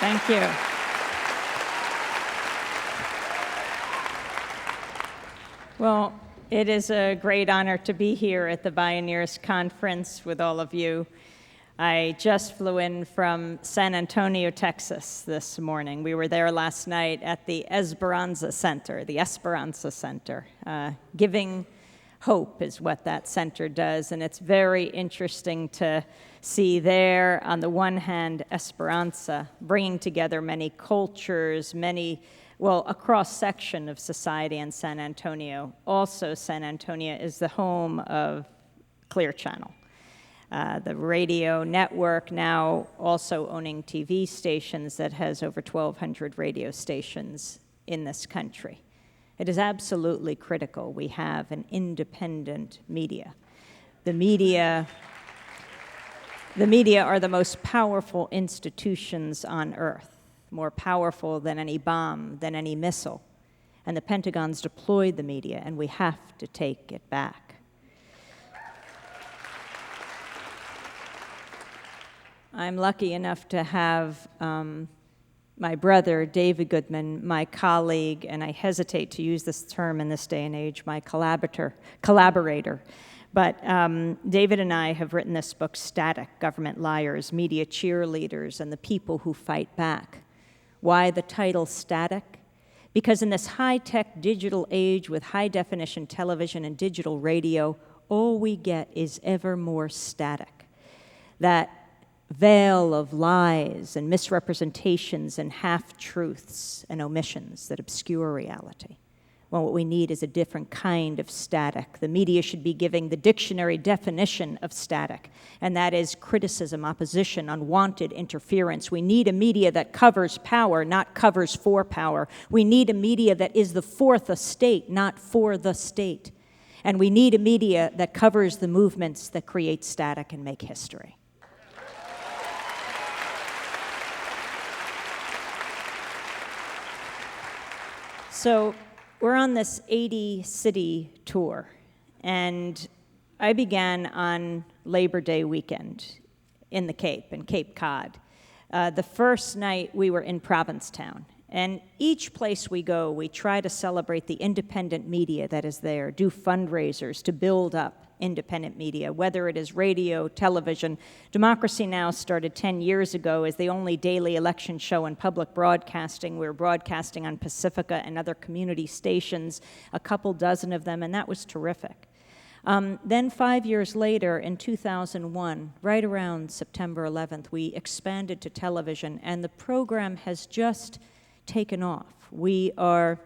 Thank you. Well, it is a great honor to be here at the Bioneers Conference with all of you. I just flew in from San Antonio, Texas this morning. We were there last night at the Esperanza Center, Giving hope is what that center does, and it's very interesting to see there, on the one hand, Esperanza, bringing together many cultures, a cross-section of society in San Antonio. Also, San Antonio is the home of Clear Channel, the radio network, now also owning TV stations, that has over 1,200 radio stations in this country. It is absolutely critical we have an independent media. The media are the most powerful institutions on earth, more powerful than any bomb, than any missile. And the Pentagon's deployed the media, and we have to take it back. I'm lucky enough to have my brother, David Goodman, my colleague, and I hesitate to use this term in this day and age, my collaborator. But David and I have written this book, Static: Government Liars, Media Cheerleaders, and the People Who Fight Back. Why the title Static? Because in this high-tech digital age with high-definition television and digital radio, all we get is ever more static. That veil of lies and misrepresentations and half-truths and omissions that obscure reality. Well, what we need is a different kind of static. The media should be giving the dictionary definition of static, and that is criticism, opposition, unwanted interference. We need a media that covers power, not covers for power. We need a media that is the fourth estate, not for the state. And we need a media that covers the movements that create static and make history. So we're on this 80-city tour, and I began on Labor Day weekend in Cape Cod. The first night we were in Provincetown, and each place we go, we try to celebrate the independent media that is there, do fundraisers to build up independent media, whether it is radio, television. Democracy Now! Started 10 years ago as the only daily election show in public broadcasting. We were broadcasting on Pacifica and other community stations, a couple dozen of them, and that was terrific. Then 5 years later, in 2001, right around September 11th, we expanded to television, and the program has just taken off. We are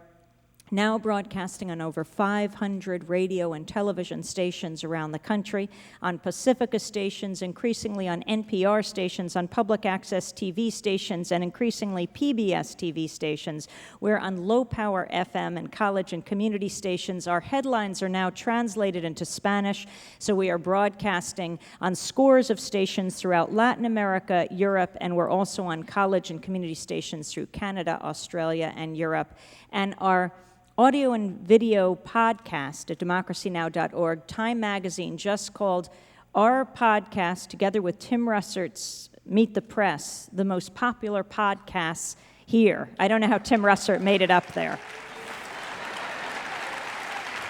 now broadcasting on over 500 radio and television stations around the country, on Pacifica stations, increasingly on NPR stations, on public access TV stations, and increasingly PBS TV stations. We're on low-power FM and college and community stations. Our headlines are now translated into Spanish, so we are broadcasting on scores of stations throughout Latin America, Europe, and we're also on college and community stations through Canada, Australia, and Europe. And our audio and video podcast at democracynow.org. Time Magazine just called our podcast, together with Tim Russert's Meet the Press, the most popular podcasts here. I don't know how Tim Russert made it up there.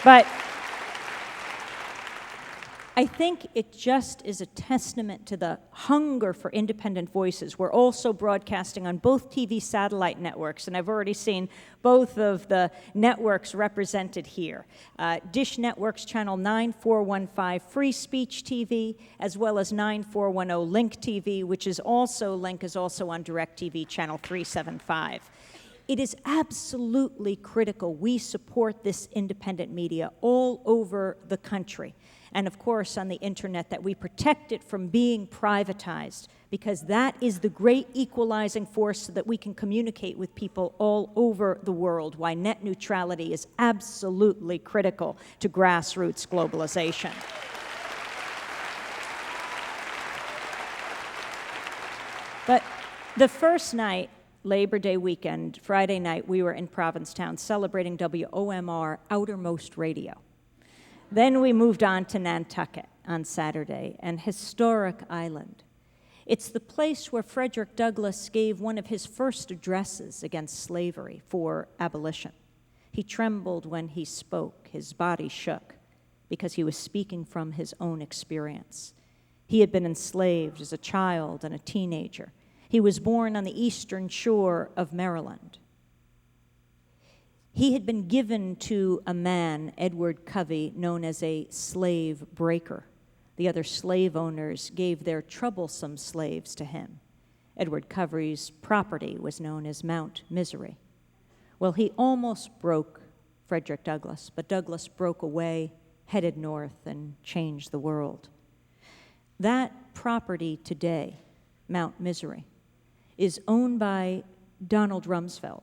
But I think it just is a testament to the hunger for independent voices. We're also broadcasting on both TV satellite networks, and I've already seen both of the networks represented here. Dish Network's channel 9415 Free Speech TV, as well as 9410 Link TV, which is also, Link is also on DirecTV channel 375. It is absolutely critical we support this independent media all over the country. And of course, on the internet, that we protect it from being privatized, because that is the great equalizing force so that we can communicate with people all over the world, why net neutrality is absolutely critical to grassroots globalization. But the first night, Labor Day weekend, Friday night, we were in Provincetown celebrating WOMR Outermost Radio. Then we moved on to Nantucket on Saturday, an historic island. It's the place where Frederick Douglass gave one of his first addresses against slavery for abolition. He trembled when he spoke. His body shook because he was speaking from his own experience. He had been enslaved as a child and a teenager. He was born on the eastern shore of Maryland. He had been given to a man, Edward Covey, known as a slave breaker. The other slave owners gave their troublesome slaves to him. Edward Covey's property was known as Mount Misery. Well, he almost broke Frederick Douglass, but Douglass broke away, headed north, and changed the world. That property today, Mount Misery, is owned by Donald Rumsfeld,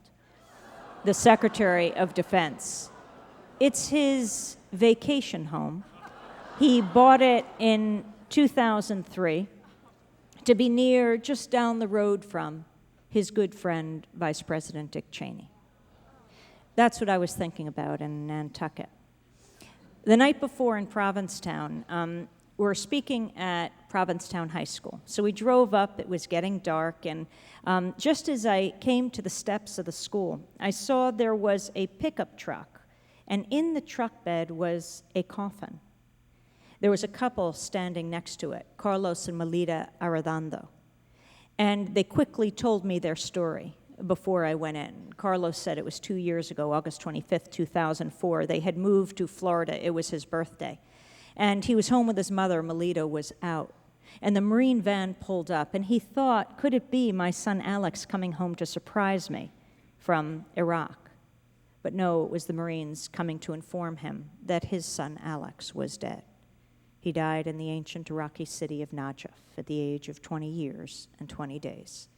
the Secretary of Defense. It's his vacation home. He bought it in 2003 to be near, just down the road from, his good friend, Vice President Dick Cheney. That's what I was thinking about in Nantucket. The night before in Provincetown, we were speaking at Provincetown High School. So we drove up, it was getting dark, and just as I came to the steps of the school, I saw there was a pickup truck, and in the truck bed was a coffin. There was a couple standing next to it, Carlos and Melita Arredondo, and they quickly told me their story before I went in. Carlos said it was 2 years ago, August 25th, 2004. They had moved to Florida. It was his birthday. And he was home with his mother. Melita was out. And the Marine van pulled up, and he thought, could it be my son Alex coming home to surprise me from Iraq? But no, it was the Marines coming to inform him that his son Alex was dead. He died in the ancient Iraqi city of Najaf at the age of 20 years and 20 days.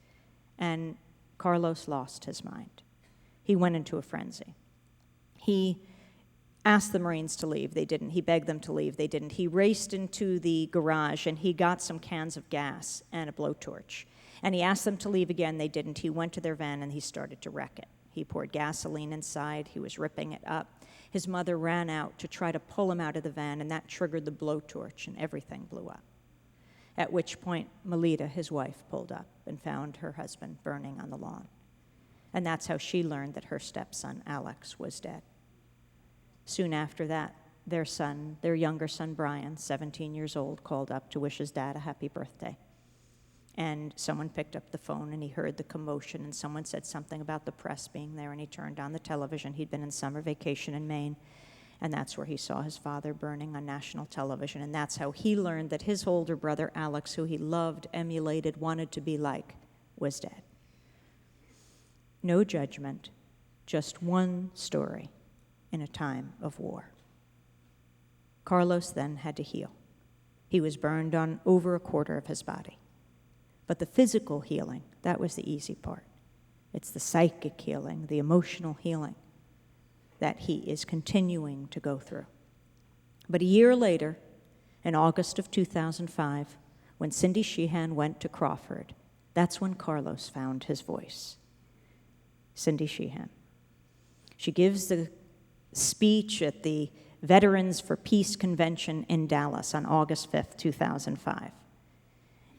And Carlos lost his mind. He went into a frenzy. He asked the Marines to leave. They didn't. He begged them to leave. They didn't. He raced into the garage, and he got some cans of gas and a blowtorch. And he asked them to leave again. They didn't. He went to their van, and he started to wreck it. He poured gasoline inside. He was ripping it up. His mother ran out to try to pull him out of the van, and that triggered the blowtorch, and everything blew up. At which point, Melita, his wife, pulled up and found her husband burning on the lawn. And that's how she learned that her stepson, Alex, was dead. Soon after that, their younger son, Brian, 17 years old, called up to wish his dad a happy birthday. And someone picked up the phone, and he heard the commotion, and someone said something about the press being there, and he turned on the television. He'd been in summer vacation in Maine, and that's where he saw his father burning on national television, and that's how he learned that his older brother, Alex, who he loved, emulated, wanted to be like, was dead. No judgment, just one story in a time of war. Carlos then had to heal. He was burned on over a quarter of his body. But the physical healing, that was the easy part. It's the psychic healing, the emotional healing that he is continuing to go through. But a year later, in August of 2005, when Cindy Sheehan went to Crawford, that's when Carlos found his voice. Cindy Sheehan. She gives the speech at the Veterans for Peace Convention in Dallas on August 5th, 2005.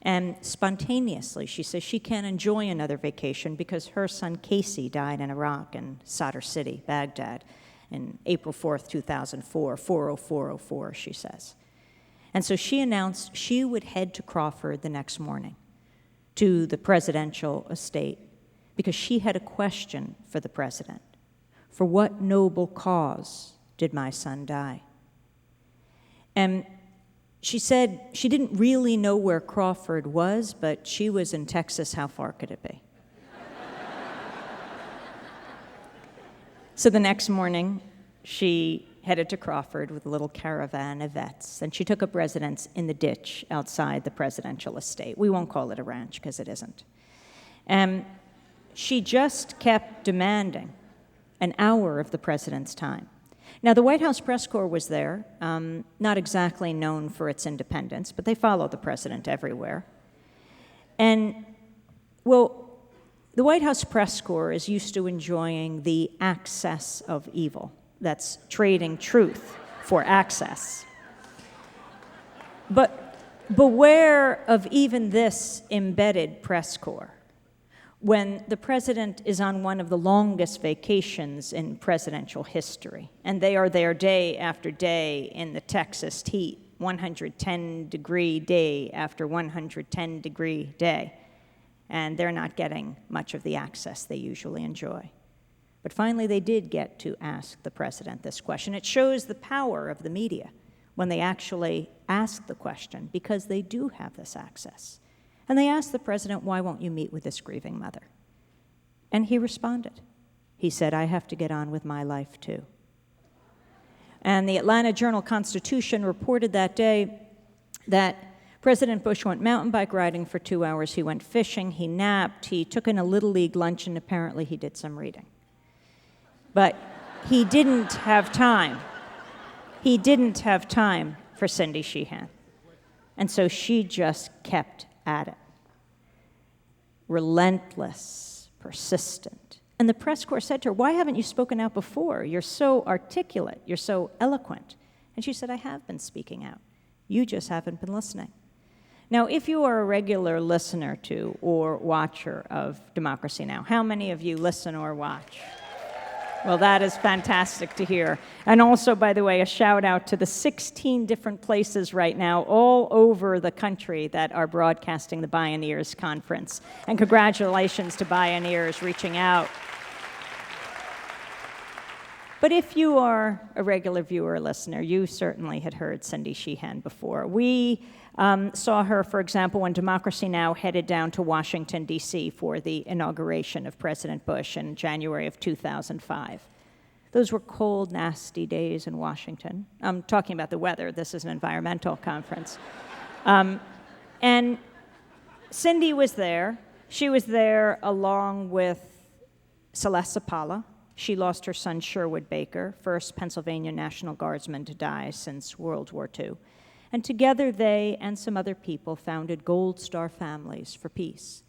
And spontaneously, she says she can't enjoy another vacation because her son Casey died in Iraq in Sadr City, Baghdad, in April 4th, 2004, 40404, she says. And so she announced she would head to Crawford the next morning to the presidential estate because she had a question for the president. For what noble cause did my son die? And she said she didn't really know where Crawford was, but she was in Texas. How far could it be? So the next morning, she headed to Crawford with a little caravan of vets, and she took up residence in the ditch outside the presidential estate. We won't call it a ranch, because it isn't. And she just kept demanding an hour of the president's time. Now, the White House press corps was there, not exactly known for its independence, but they follow the president everywhere. And, well, the White House press corps is used to enjoying the access of evil. That's trading truth for access. But beware of even this embedded press corps. When the president is on one of the longest vacations in presidential history, and they are there day after day in the Texas heat, 110-degree day after 110-degree day, and they're not getting much of the access they usually enjoy. But finally, they did get to ask the president this question. It shows the power of the media when they actually ask the question, because they do have this access. And they asked the president, "Why won't you meet with this grieving mother?" And he responded. He said, "I have to get on with my life too." And the Atlanta Journal-Constitution reported that day that President Bush went mountain bike riding for 2 hours, he went fishing, he napped, he took in a Little League lunch, and apparently he did some reading. But he didn't have time. He didn't have time for Cindy Sheehan. And so she just kept at it. Relentless, persistent. And the press corps said to her, "Why haven't you spoken out before? You're so articulate, you're so eloquent." And she said, "I have been speaking out. You just haven't been listening." Now, if you are a regular listener to or watcher of Democracy Now!, how many of you listen or watch? Well, that is fantastic to hear. And also, by the way, a shout out to the 16 different places right now all over the country that are broadcasting the Bioneers Conference. And congratulations to Bioneers reaching out. But if you are a regular viewer or listener, you certainly had heard Cindy Sheehan before. We saw her, for example, when Democracy Now! Headed down to Washington, D.C. for the inauguration of President Bush in January of 2005. Those were cold, nasty days in Washington. I'm talking about the weather. This is an environmental conference. And Cindy was there. She was there along with Celeste Zapala. She lost her son, Sherwood Baker, first Pennsylvania National Guardsman to die since World War II. And together they and some other people founded Gold Star Families for Peace.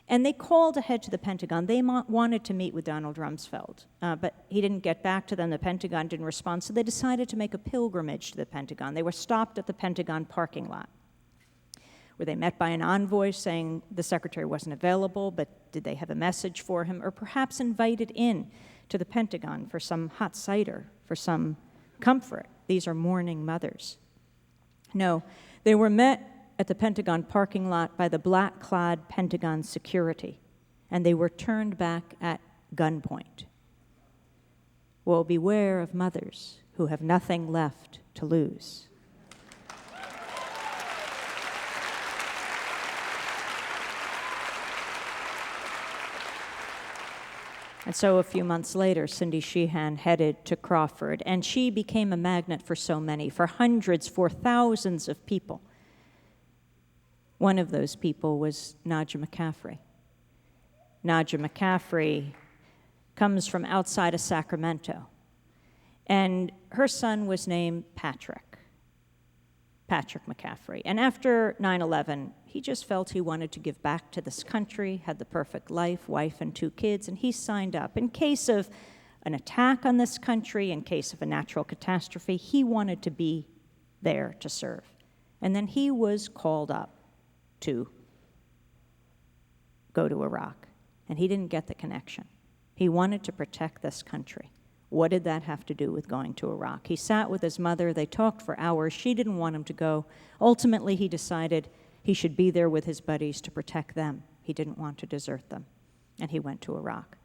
And they called ahead to the Pentagon. They wanted to meet with Donald Rumsfeld, but he didn't get back to them. The Pentagon didn't respond, so they decided to make a pilgrimage to the Pentagon. They were stopped at the Pentagon parking lot, where they met by an envoy saying the secretary wasn't available, but did they have a message for him, or perhaps invited in to the Pentagon for some hot cider, for some comfort. These are mourning mothers. No, they were met at the Pentagon parking lot by the black-clad Pentagon security, and they were turned back at gunpoint. Well, beware of mothers who have nothing left to lose. And so a few months later, Cindy Sheehan headed to Crawford, and she became a magnet for so many, for hundreds, for thousands of people. One of those people was Nadja McCaffrey. Nadja McCaffrey comes from outside of Sacramento, and her son was named Patrick McCaffrey. And after 9/11, he just felt he wanted to give back to this country, had the perfect life, wife and 2 kids, and he signed up. In case of an attack on this country, in case of a natural catastrophe, he wanted to be there to serve. And then he was called up to go to Iraq, and he didn't get the connection. He wanted to protect this country. What did that have to do with going to Iraq? He sat with his mother. They talked for hours. She didn't want him to go. Ultimately, he decided he should be there with his buddies to protect them. He didn't want to desert them, and he went to Iraq.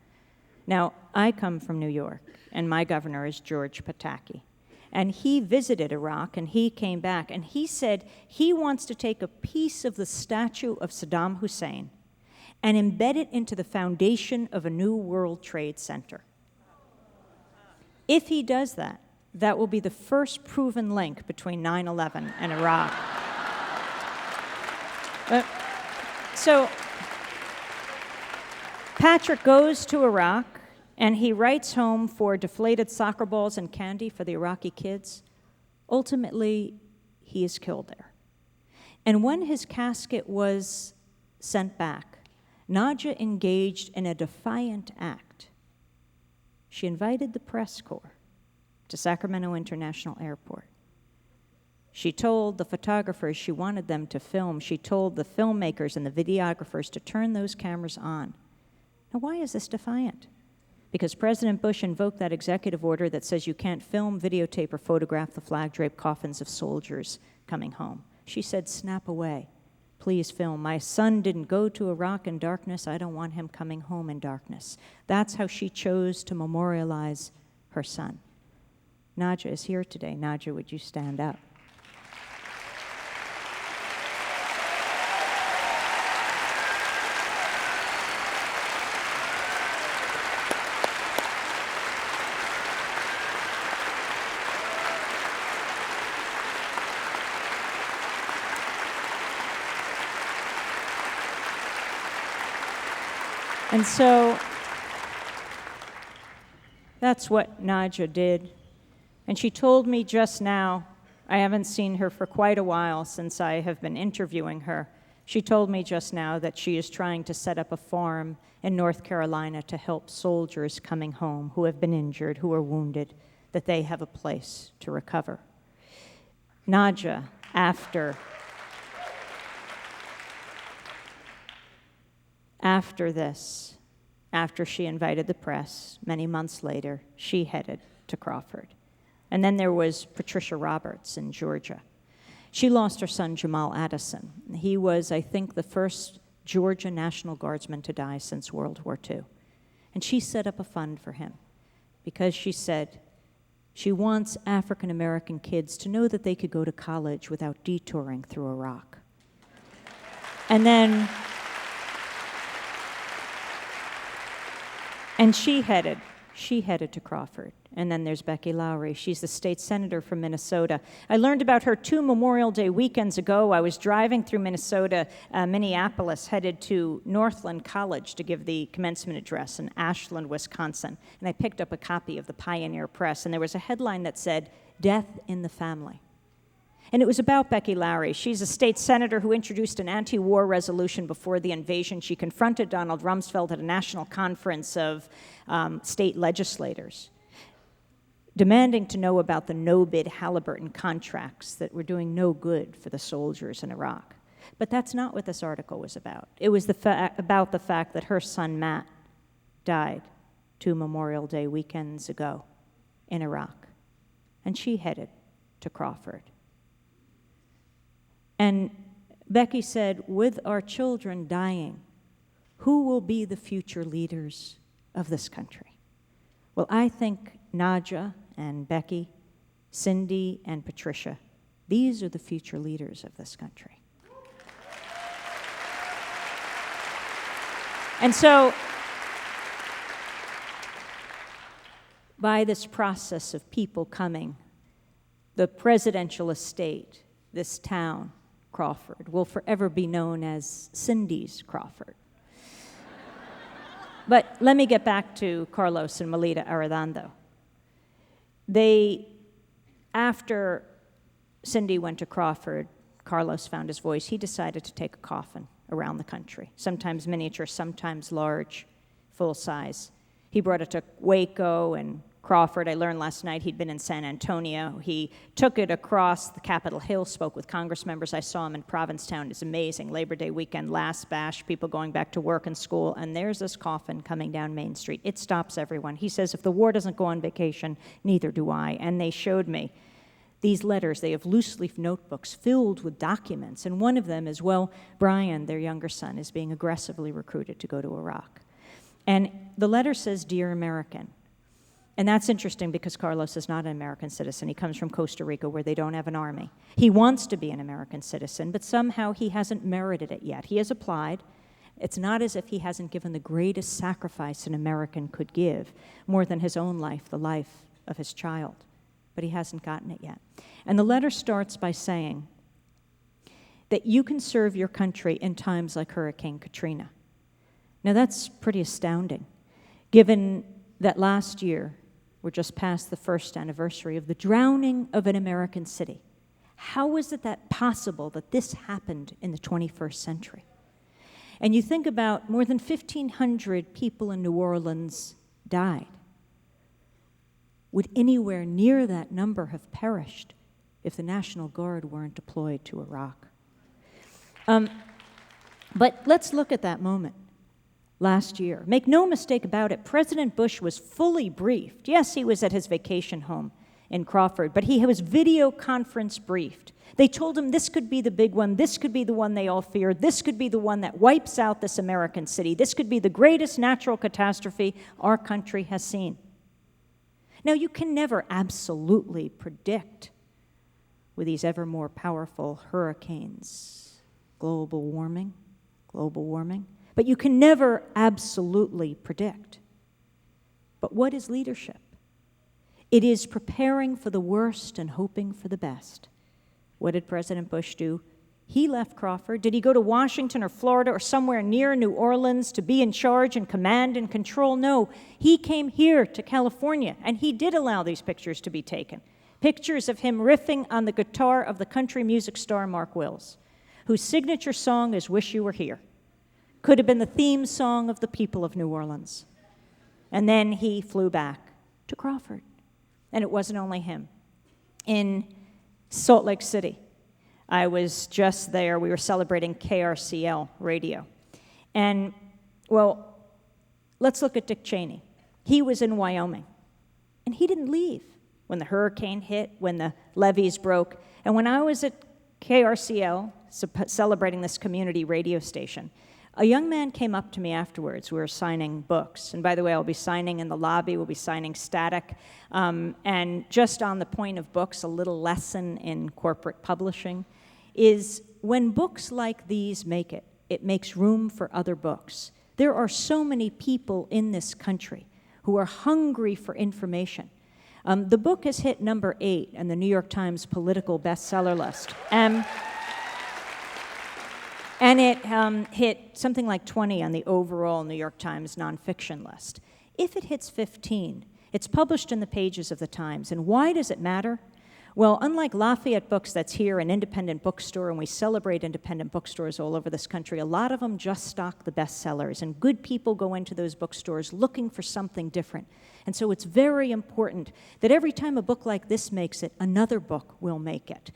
Now, I come from New York, and my governor is George Pataki. And he visited Iraq, and he came back, and he said he wants to take a piece of the statue of Saddam Hussein and embed it into the foundation of a new World Trade Center. If he does that, that will be the first proven link between 9/11 and Iraq. So Patrick goes to Iraq, and he writes home for deflated soccer balls and candy for the Iraqi kids. Ultimately, he is killed there. And when his casket was sent back, Nadja engaged in a defiant act. She invited the press corps to Sacramento International Airport. She told the photographers she wanted them to film. She told the filmmakers and the videographers to turn those cameras on. Now, why is this defiant? Because President Bush invoked that executive order that says you can't film, videotape, or photograph the flag-draped coffins of soldiers coming home. She said, snap away. Please film. My son didn't go to Iraq in darkness. I don't want him coming home in darkness. That's how she chose to memorialize her son. Nadja is here today. Nadja, would you stand up? And so that's what Nadja did. And she told me just now, I haven't seen her for quite a while since I have been interviewing her. She told me just now that she is trying to set up a farm in North Carolina to help soldiers coming home who have been injured, who are wounded, that they have a place to recover. Nadja, after this, after she invited the press, many months later, she headed to Crawford. And then there was Patricia Roberts in Georgia. She lost her son, Jamal Addison. He was, I think, the first Georgia National Guardsman to die since World War II. And she set up a fund for him because she said she wants African American kids to know that they could go to college without detouring through Iraq. And she headed to Crawford. And then there's Becky Lowry. She's the state senator from Minnesota. I learned about her 2 Memorial Day weekends ago. I was driving through Minnesota, Minneapolis, headed to Northland College to give the commencement address in Ashland, Wisconsin. And I picked up a copy of the Pioneer Press, and there was a headline that said, "Death in the Family." And it was about Becky Lowry. She's a state senator who introduced an anti-war resolution before the invasion. She confronted Donald Rumsfeld at a national conference of state legislators, demanding to know about the no-bid Halliburton contracts that were doing no good for the soldiers in Iraq. But that's not what this article was about. It was about the fact that her son, Matt, died 2 Memorial Day weekends ago in Iraq. And she headed to Crawford. And Becky said, with our children dying, who will be the future leaders of this country? Well, I think Nadja and Becky, Cindy and Patricia, these are the future leaders of this country. And so, by this process of people coming, the presidential estate, this town, Crawford, will forever be known as Cindy's Crawford. But let me get back to Carlos and Melita Arredondo. After Cindy went to Crawford, Carlos found his voice. He decided to take a coffin around the country, sometimes miniature, sometimes large, full size. He brought it to Waco and Crawford. I learned last night he'd been in San Antonio. He took it across the Capitol Hill, spoke with Congress members. I saw him in Provincetown. It's amazing. Labor Day weekend, last bash, people going back to work and school, and there's this coffin coming down Main Street. It stops everyone. He says, if the war doesn't go on vacation, neither do I. And they showed me these letters. They have loose-leaf notebooks filled with documents, and one of them is, well, Brian, their younger son, is being aggressively recruited to go to Iraq. And the letter says, Dear American. And that's interesting because Carlos is not an American citizen. He comes from Costa Rica where they don't have an army. He wants to be an American citizen, but somehow he hasn't merited it yet. He has applied. It's not as if he hasn't given the greatest sacrifice an American could give, more than his own life, the life of his child. But he hasn't gotten it yet. And the letter starts by saying that you can serve your country in times like Hurricane Katrina. Now that's pretty astounding, given that last year, we're just past the first anniversary of the drowning of an American city. How is it that possible that this happened in the 21st century? And you think about more than 1,500 people in New Orleans died. Would anywhere near that number have perished if the National Guard weren't deployed to Iraq. But let's look at that moment last year. Make no mistake about it, President Bush was fully briefed. Yes, he was at his vacation home in Crawford, but he was video conference briefed. They told him this could be the big one, this could be the one they all fear, this could be the one that wipes out this American city, this could be the greatest natural catastrophe our country has seen. Now, you can never absolutely predict with these ever more powerful hurricanes, global warming, but you can never absolutely predict. But what is leadership? It is preparing for the worst and hoping for the best. What did President Bush do? He left Crawford. Did he go to Washington or Florida or somewhere near New Orleans to be in charge and command and control? No. He came here to California, and he did allow these pictures to be taken. Pictures of him riffing on the guitar of the country music star Mark Wills, whose signature song is Wish You Were Here. Could have been the theme song of the people of New Orleans. And then he flew back to Crawford. And it wasn't only him. In Salt Lake City, I was just there. We were celebrating KRCL radio. And, well, let's look at Dick Cheney. He was in Wyoming, and he didn't leave when the hurricane hit, when the levees broke. And when I was at KRCL celebrating this community radio station, a young man came up to me afterwards. We were signing books. And by the way, I'll be signing in the lobby. We'll be signing static. And just on the point of books, a little lesson in corporate publishing is when books like these make it, it makes room for other books. There are so many people in this country who are hungry for information. The book has hit number 8 on the New York Times political bestseller list. And it hit something like 20 on the overall New York Times nonfiction list. If it hits 15, it's published in the pages of the Times. And why does it matter? Well, unlike Lafayette Books, that's here, an independent bookstore, and we celebrate independent bookstores all over this country, a lot of them just stock the bestsellers, and good people go into those bookstores looking for something different. And so it's very important that every time a book like this makes it, another book will make it.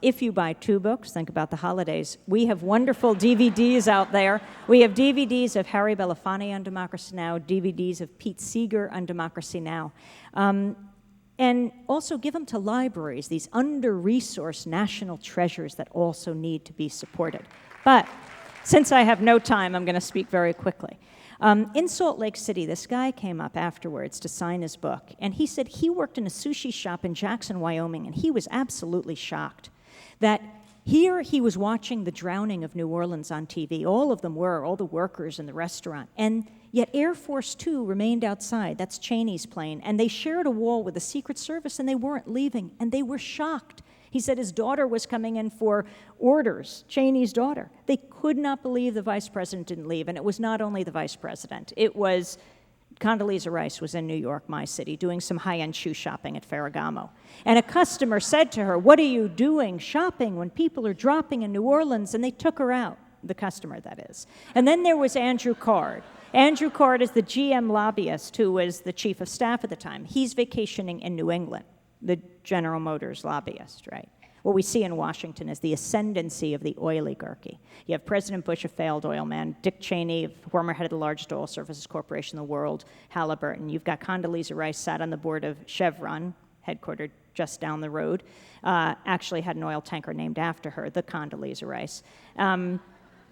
If you buy 2 books, think about the holidays. We have wonderful DVDs out there. We have DVDs of Harry Belafonte on Democracy Now!, DVDs of Pete Seeger on Democracy Now!. And also give them to libraries, these under-resourced national treasures that also need to be supported. But since I have no time, I'm going to speak very quickly. In Salt Lake City, this guy came up afterwards to sign his book, and he said he worked in a sushi shop in Jackson, Wyoming, and he was absolutely shocked that here he was watching the drowning of New Orleans on TV. All of them were, all the workers in the restaurant. And yet Air Force Two remained outside. That's Cheney's plane. And they shared a wall with the Secret Service, and they weren't leaving. And they were shocked. He said his daughter was coming in for orders, Cheney's daughter. They could not believe the vice president didn't leave. And it was not only the vice president. It was Condoleezza Rice was in New York, my city, doing some high-end shoe shopping at Ferragamo. And a customer said to her, "What are you doing shopping when people are dropping in New Orleans?" And they took her out, the customer, that is. And then there was Andrew Card. Andrew Card is the GM lobbyist who was the chief of staff at the time. He's vacationing in New England, the General Motors lobbyist, right? What we see in Washington is the ascendancy of the oligarchy. You have President Bush, a failed oil man, Dick Cheney, former head of the largest oil services corporation in the world, Halliburton. You've got Condoleezza Rice, sat on the board of Chevron, headquartered just down the road, actually had an oil tanker named after her, the Condoleezza Rice.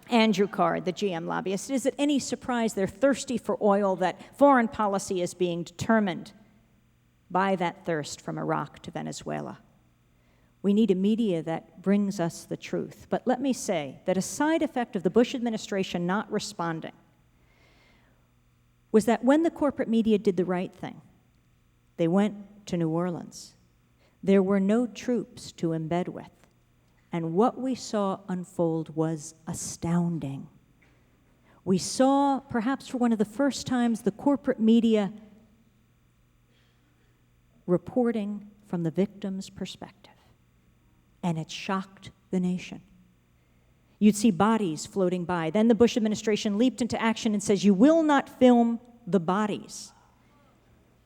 Andrew Card, the GM lobbyist. Is it any surprise they're thirsty for oil, that foreign policy is being determined by that thirst from Iraq to Venezuela? We need a media that brings us the truth. But let me say that a side effect of the Bush administration not responding was that when the corporate media did the right thing, they went to New Orleans. There were no troops to embed with. And what we saw unfold was astounding. We saw, perhaps for one of the first times, the corporate media reporting from the victim's perspective. And it shocked the nation. You'd see bodies floating by. Then the Bush administration leaped into action and says, "You will not film the bodies."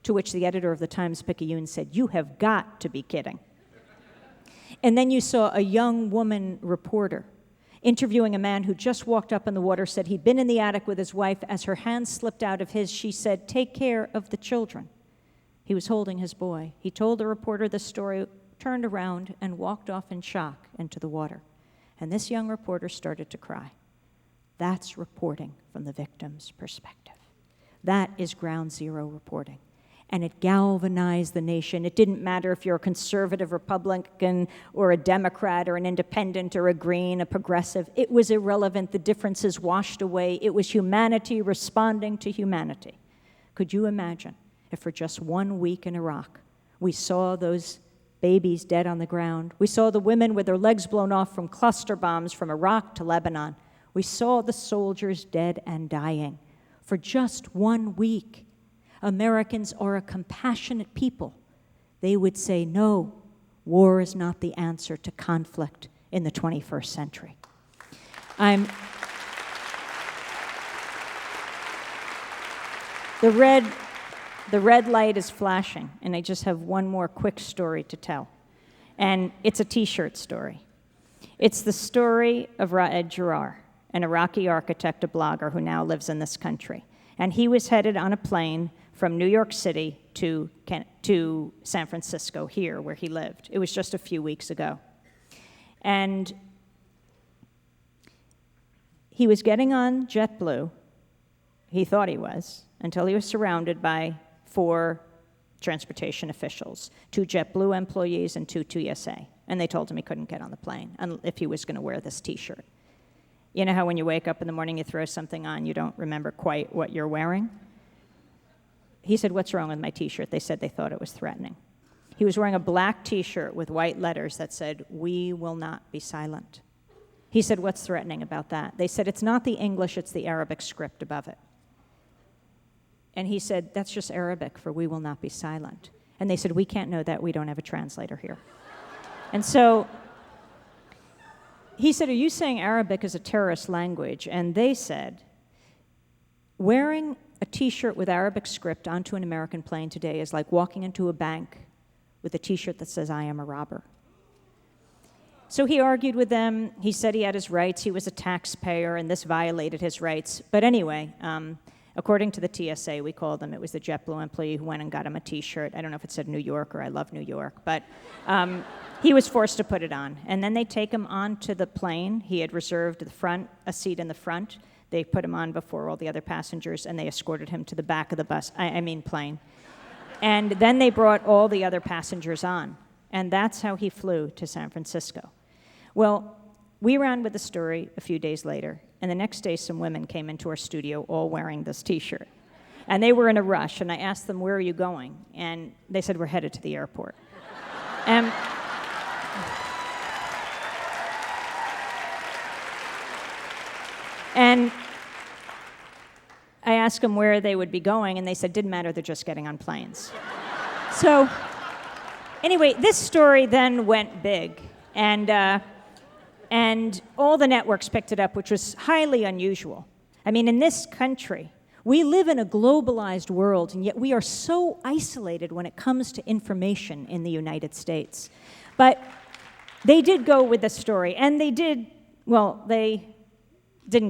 To which the editor of the Times-Picayune said, "You have got to be kidding." And then you saw a young woman reporter interviewing a man who just walked up in the water, said he'd been in the attic with his wife. As her hand slipped out of his, she said, "Take care of the children." He was holding his boy. He told the reporter the story, turned around, and walked off in shock into the water. And this young reporter started to cry. That's reporting from the victim's perspective. That is ground zero reporting. And it galvanized the nation. It didn't matter if you're a conservative Republican or a Democrat or an independent or a Green, a progressive. It was irrelevant. The differences washed away. It was humanity responding to humanity. Could you imagine if for just 1 week in Iraq, we saw those babies dead on the ground? We saw the women with their legs blown off from cluster bombs from Iraq to Lebanon. We saw the soldiers dead and dying. For just 1 week, Americans are a compassionate people. They would say, no, war is not the answer to conflict in the 21st century. The red light is flashing, and I just have one more quick story to tell. And it's a T-shirt story. It's the story of Raed Jarar, an Iraqi architect, a blogger who now lives in this country. And he was headed on a plane from New York City to San Francisco, here where he lived. It was just a few weeks ago. And he was getting on JetBlue, he thought he was, until he was surrounded by 4 transportation officials, 2 JetBlue employees and 2 TSA. And they told him he couldn't get on the plane if he was going to wear this T-shirt. You know how when you wake up in the morning, you throw something on, you don't remember quite what you're wearing? He said, "What's wrong with my T-shirt?" They said they thought it was threatening. He was wearing a black T-shirt with white letters that said, "We will not be silent." He said, "What's threatening about that?" They said, "It's not the English, it's the Arabic script above it." And he said, "That's just Arabic for 'we will not be silent.'" And they said, "We can't know that, we don't have a translator here." And so he said, "Are you saying Arabic is a terrorist language?" And they said, wearing a T-shirt with Arabic script onto an American plane today is like walking into a bank with a T-shirt that says, "I am a robber." So he argued with them. He said he had his rights. He was a taxpayer, and this violated his rights. But anyway, according to the TSA, we called him. It was the JetBlue employee who went and got him a T-shirt. I don't know if it said New York or I love New York, but he was forced to put it on. And then they take him onto the plane. He had reserved a seat in the front. They put him on before all the other passengers, and they escorted him to the back of the plane. And then they brought all the other passengers on. And that's how he flew to San Francisco. Well, we ran with the story a few days later, and the next day some women came into our studio all wearing this T-shirt. And they were in a rush, and I asked them, "Where are you going?" And they said, "We're headed to the airport." And I asked them where they would be going, and they said, "Didn't matter, they're just getting on planes." So anyway, this story then went big, and all the networks picked it up, which was highly unusual. I mean, in this country, we live in a globalized world, and yet we are so isolated when it comes to information in the United States. But they did go with the story, and they didn't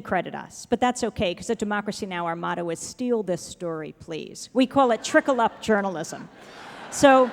credit us, but that's okay, because at Democracy Now! Our motto is "Steal this story, please." We call it trickle-up journalism. So,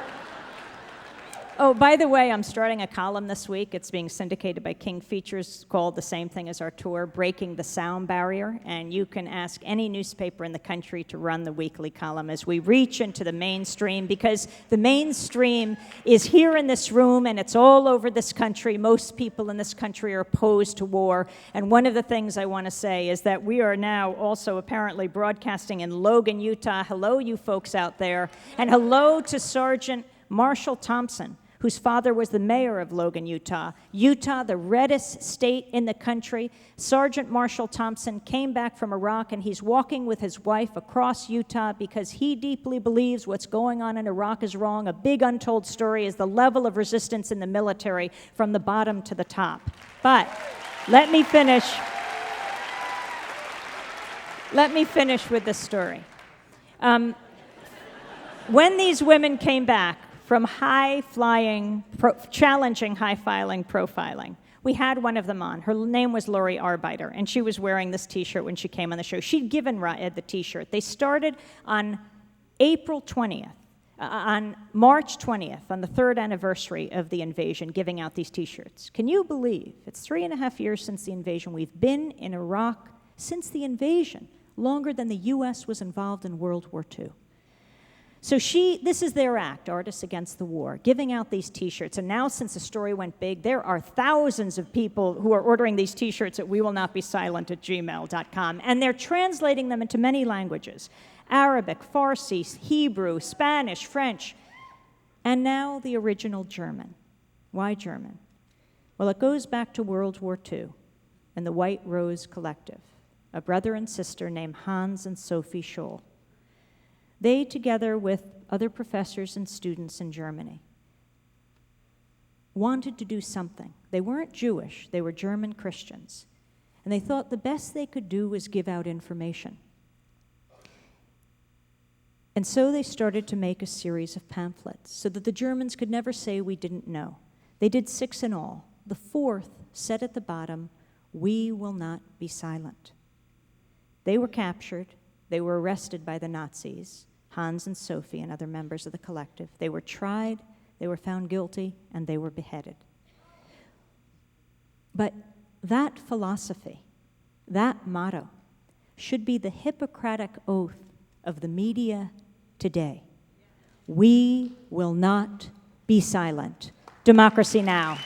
oh, by the way, I'm starting a column this week. It's being syndicated by King Features, called the same thing as our tour, Breaking the Sound Barrier, and you can ask any newspaper in the country to run the weekly column as we reach into the mainstream, because the mainstream is here in this room, and it's all over this country. Most people in this country are opposed to war, and one of the things I want to say is that we are now also apparently broadcasting in Logan, Utah. Hello, you folks out there, and hello to Sergeant Marshall Thompson, whose father was the mayor of Logan, Utah. Utah, the reddest state in the country. Sergeant Marshall Thompson came back from Iraq, and he's walking with his wife across Utah because he deeply believes what's going on in Iraq is wrong. A big untold story is the level of resistance in the military from the bottom to the top. But let me finish with this story. When these women came back from challenging high-flying profiling. We had one of them on. Her name was Lori Arbeiter, and she was wearing this T-shirt when she came on the show. She'd given Riot the T-shirt. They started on April 20th, on March 20th, on the 3rd anniversary of the invasion, giving out these T-shirts. Can you believe it's 3.5 years since the invasion? We've been in Iraq since the invasion, longer than the U.S. was involved in World War II. So this is their act, Artists Against the War, giving out these T-shirts. And now, since the story went big, there are thousands of people who are ordering these T-shirts at wewillnotbesilent@gmail.com. And they're translating them into many languages: Arabic, Farsi, Hebrew, Spanish, French, and now the original German. Why German? Well, it goes back to World War II and the White Rose Collective, a brother and sister named Hans and Sophie Scholl. They, together with other professors and students in Germany, wanted to do something. They weren't Jewish, they were German Christians. And they thought the best they could do was give out information. And so they started to make a series of pamphlets so that the Germans could never say we didn't know. They did 6 in all. The 4th said at the bottom, "We will not be silent." They were captured. They were arrested by the Nazis, Hans and Sophie and other members of the collective. They were tried, they were found guilty, and they were beheaded. But that philosophy, that motto, should be the Hippocratic oath of the media today. We will not be silent. Democracy now.